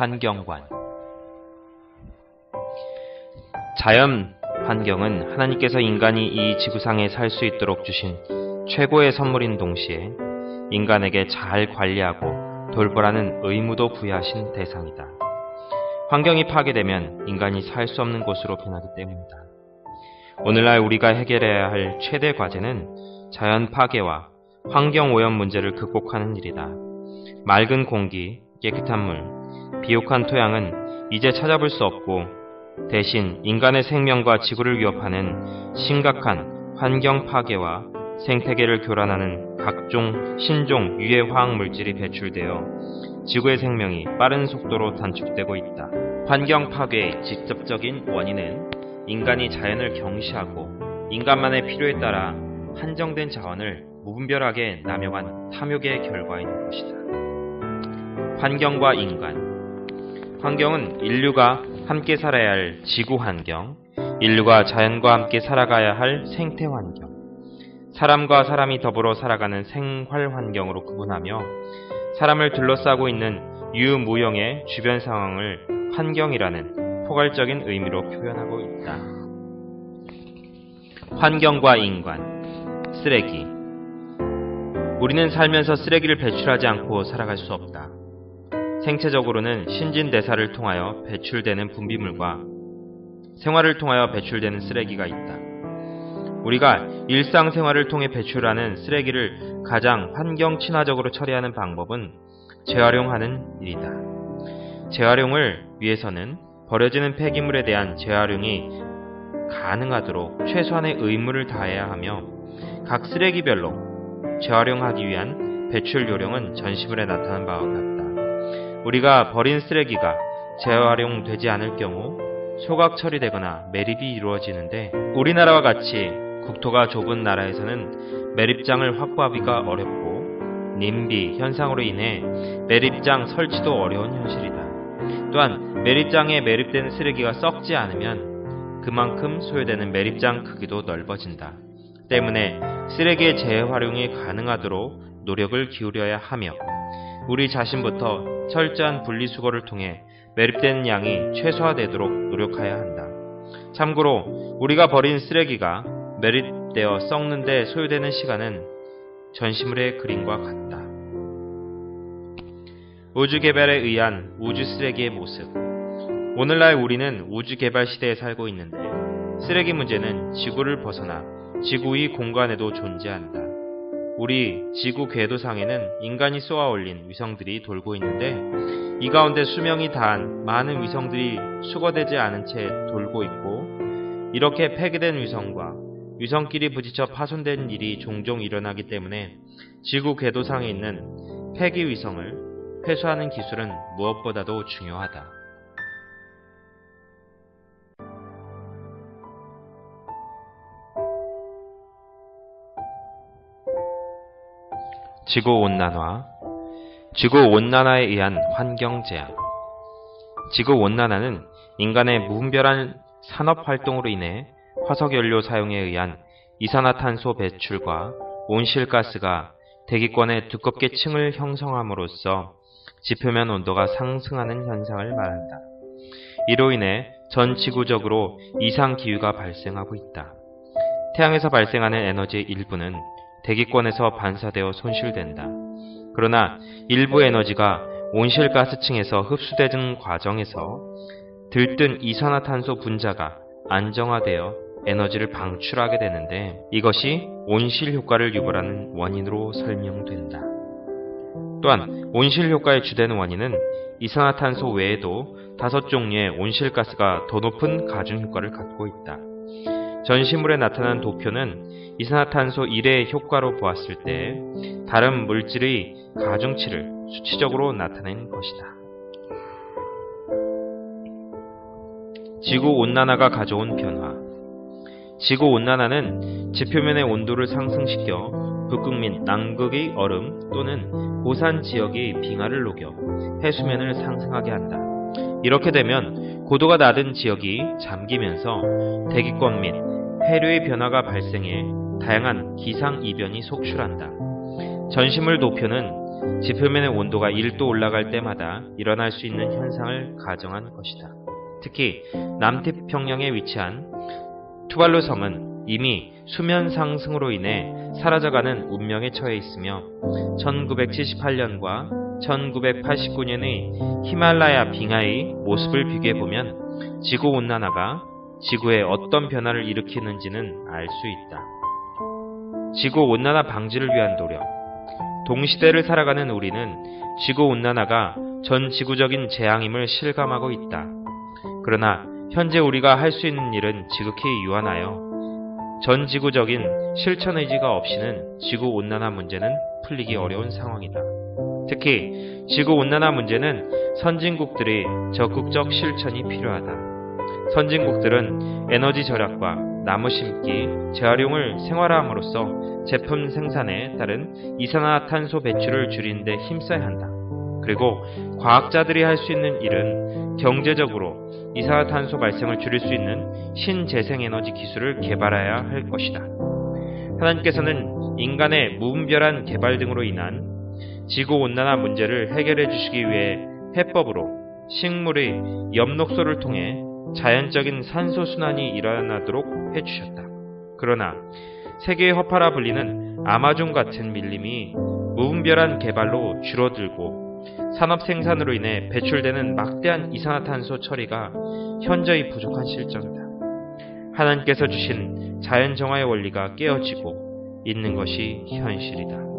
환경관. 자연 환경은 하나님께서 인간이 이 지구상에 살 수 있도록 주신 최고의 선물인 동시에 인간에게 잘 관리하고 돌보라는 의무도 부여하신 대상이다. 환경이 파괴되면 인간이 살 수 없는 곳으로 변하기 때문이다. 오늘날 우리가 해결해야 할 최대 과제는 자연 파괴와 환경 오염 문제를 극복하는 일이다. 맑은 공기, 깨끗한 물, 비옥한 토양은 이제 찾아볼 수 없고 대신 인간의 생명과 지구를 위협하는 심각한 환경 파괴와 생태계를 교란하는 각종 신종 유해 화학 물질이 배출되어 지구의 생명이 빠른 속도로 단축되고 있다. 환경 파괴의 직접적인 원인은 인간이 자연을 경시하고 인간만의 필요에 따라 한정된 자원을 무분별하게 남용한 탐욕의 결과인 것이다. 환경과 인간. 환경은 인류가 함께 살아야 할 지구 환경, 인류가 자연과 함께 살아가야 할 생태 환경, 사람과 사람이 더불어 살아가는 생활 환경으로 구분하며 사람을 둘러싸고 있는 유무형의 주변 상황을 환경이라는 포괄적인 의미로 표현하고 있다. 환경과 인간. 쓰레기. 우리는 살면서 쓰레기를 배출하지 않고 살아갈 수 없다. 생체적으로는 신진대사를 통하여 배출되는 분비물과 생활을 통하여 배출되는 쓰레기가 있다. 우리가 일상생활을 통해 배출하는 쓰레기를 가장 환경 친화적으로 처리하는 방법은 재활용하는 일이다. 재활용을 위해서는 버려지는 폐기물에 대한 재활용이 가능하도록 최소한의 의무를 다해야 하며 각 쓰레기별로 재활용하기 위한 배출 요령은 전시물에 나타난 바와 같다. 우리가 버린 쓰레기가 재활용되지 않을 경우 소각 처리되거나 매립이 이루어지는데 우리나라와 같이 국토가 좁은 나라에서는 매립장을 확보하기가 어렵고 님비 현상으로 인해 매립장 설치도 어려운 현실이다. 또한 매립장에 매립된 쓰레기가 썩지 않으면 그만큼 소요되는 매립장 크기도 넓어진다. 때문에 쓰레기의 재활용이 가능하도록 노력을 기울여야 하며 우리 자신부터 철저한 분리수거를 통해 매립되는 양이 최소화되도록 노력해야 한다. 참고로 우리가 버린 쓰레기가 매립되어 썩는 데 소요되는 시간은 전시물의 그림과 같다. 우주개발에 의한 우주 쓰레기의 모습. 오늘날 우리는 우주개발 시대에 살고 있는데 쓰레기 문제는 지구를 벗어나 지구의 공간에도 존재한다. 우리 지구 궤도상에는 인간이 쏘아 올린 위성들이 돌고 있는데 이 가운데 수명이 다한 많은 위성들이 수거되지 않은 채 돌고 있고 이렇게 폐기된 위성과 위성끼리 부딪혀 파손된 일이 종종 일어나기 때문에 지구 궤도상에 있는 폐기 위성을 회수하는 기술은 무엇보다도 중요하다. 지구온난화. 지구온난화에 의한 환경재앙. 지구온난화는 인간의 무분별한 산업활동으로 인해 화석연료 사용에 의한 이산화탄소 배출과 온실가스가 대기권에 두껍게 층을 형성함으로써 지표면 온도가 상승하는 현상을 말한다. 이로 인해 전 지구적으로 이상기후가 발생하고 있다. 태양에서 발생하는 에너지의 일부는 대기권에서 반사되어 손실된다. 그러나 일부 에너지가 온실가스층에서 흡수되는 과정에서 들뜬 이산화탄소 분자가 안정화되어 에너지를 방출하게 되는데 이것이 온실효과를 유발하는 원인으로 설명된다. 또한 온실효과의 주된 원인은 이산화탄소 외에도 5종류의 온실가스가 더 높은 가중효과를 갖고 있다. 전시물에 나타난 도표는 이산화탄소 1의 효과로 보았을 때 다른 물질의 가중치를 수치적으로 나타낸 것이다. 지구온난화가 가져온 변화. 지구온난화는 지표면의 온도를 상승시켜 북극 및 남극의 얼음 또는 고산 지역의 빙하를 녹여 해수면을 상승하게 한다. 이렇게 되면 고도가 낮은 지역이 잠기면서 대기권 및 해류의 변화가 발생해 다양한 기상이변이 속출한다. 전시물 도표는 지표면의 온도가 1도 올라갈 때마다 일어날 수 있는 현상을 가정한 것이다. 특히 남태평양에 위치한 투발루 섬은 이미 수면 상승으로 인해 사라져가는 운명에 처해 있으며 1978년과 1989년의 히말라야 빙하의 모습을 비교해보면 지구온난화가 지구에 어떤 변화를 일으키는지는 알 수 있다. 지구온난화 방지를 위한 노력. 동시대를 살아가는 우리는 지구온난화가 전 지구적인 재앙임을 실감하고 있다. 그러나 현재 우리가 할 수 있는 일은 지극히 유한하여 전 지구적인 실천 의지가 없이는 지구온난화 문제는 풀리기 어려운 상황이다. 특히 지구온난화 문제는 선진국들이 적극적 실천이 필요하다. 선진국들은 에너지 절약과 나무 심기, 재활용을 생활화함으로써 제품 생산에 따른 이산화탄소 배출을 줄이는 데 힘써야 한다. 그리고 과학자들이 할 수 있는 일은 경제적으로 이산화탄소 발생을 줄일 수 있는 신재생에너지 기술을 개발해야 할 것이다. 하나님께서는 인간의 무분별한 개발 등으로 인한 지구온난화 문제를 해결해 주시기 위해 해법으로 식물의 엽록소를 통해 자연적인 산소 순환이 일어나도록 해주셨다. 그러나 세계의 허파라 불리는 아마존 같은 밀림이 무분별한 개발로 줄어들고 산업 생산으로 인해 배출되는 막대한 이산화탄소 처리가 현저히 부족한 실정이다. 하나님께서 주신 자연정화의 원리가 깨어지고 있는 것이 현실이다.